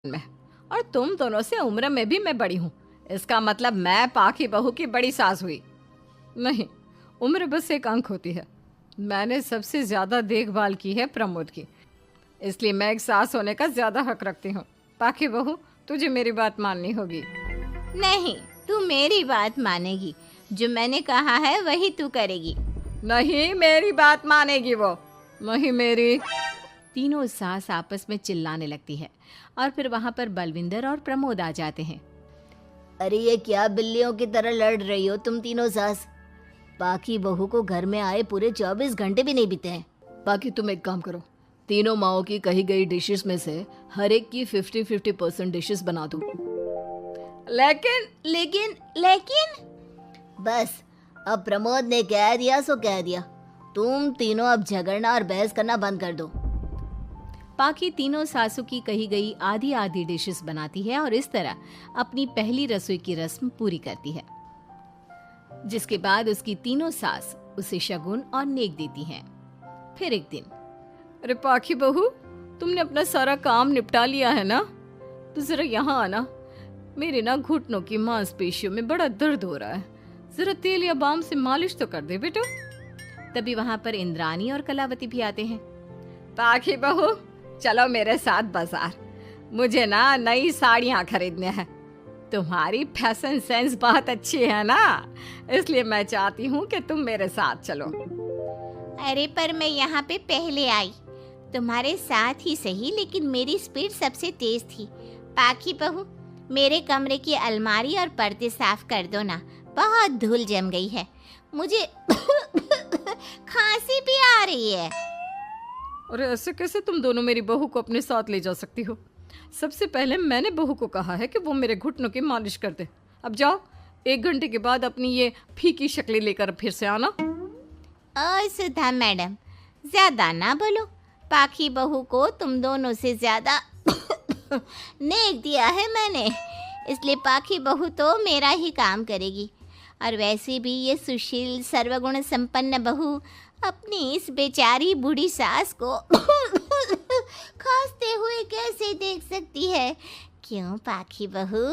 में, और तुम दोनों से उम्र में भी मैं बड़ी हूँ। इसका मतलब मैं पाकी बहू की बड़ी सास हुई? नहीं, उम्र बस एक अंक होती है। मैंने सबसे ज्यादा देखभाल की है प्रमोद की, इसलिए मैं एक सास होने का ज्यादा हक रखती हूँ। पाकी बहू, तुझे मेरी बात माननी होगी। नहीं, तू मेरी बात मानेगी। जो मैंने कहा है वही तू करेगी। नहीं, मेरी बात मानेगी वो। नहीं मेरी। तीनों सास आपस में चिल्लाने लगती है और फिर वहां पर बलविंदर और प्रमोद आ जाते हैं। अरे ये क्या बिल्लियों की तरह लड़ रही हो तुम तीनों सास? पाकी बहू को घर में आए पूरे 24 घंटे भी नहीं बीते हैं। बाकी तुम एक काम करो, तीनों माओ की कही गई डिशेस में से हर एक की 50-50% डिशेस बना दो। लेकिन बस, अब प्रमोद ने कह दिया सो कह दिया। तुम तीनों अब झगड़ना और बहस करना बंद कर दो। पाकी तीनों सासों की कही गई आधी आधी डिशेस बनाती है और इस तरह अपनी पहली रसोई की रस्म पूरी करती है, जिसके बाद उसकी तीनों सास उसे शगुन और नेक देती हैं। फिर एक दिन, अरे पाकी बहू, तुमने अपना सारा काम निपटा लिया है ना? तो जरा यहाँ आना। मेरे ना घुटनों की मांसपेशियों में बड़ा दर्द हो रहा है। जरा तेल या बाम से मालिश तो कर दे बेटा। तभी वहां पर इंद्रानी और कलावती भी आते हैं। पाकी बहू, चलो मेरे साथ बाजार। मुझे ना नई साड़ियाँ खरीदने हैं। तुम्हारी फैशन सेंस बहुत अच्छी है ना, इसलिए मैं चाहती हूँ कि तुम मेरे साथ चलो। अरे पर मैं यहाँ पे पहले आई, तुम्हारे साथ ही सही, लेकिन मेरी स्पीड सबसे तेज थी। पाकी बहू, मेरे कमरे की अलमारी और पर्दे साफ कर दो ना, बहुत धूल जम गई है। मुझे खांसी भी आ रही है। अरे ऐसे कैसे तुम दोनों मेरी बहू को अपने साथ ले जा सकती हो? सबसे पहले मैंने बहू को कहा है कि वो मेरे घुटनों की मालिश कर दे। अब जाओ, 1 घंटे के बाद अपनी ये फीकी शक्लें लेकर फिर से आना। सुधा मैडम, ज्यादा ना बोलो। पाकी बहू को तुम दोनों से ज्यादा नेक दिया है मैंने, इसलिए पाकी बहू तो मेरा ही काम करेगी। और वैसे भी ये सुशील सर्वगुण संपन्न बहू अपनी इस बेचारी बूढ़ी सास को खांसते हुए कैसे देख सकती है? क्यों पाकी बहू?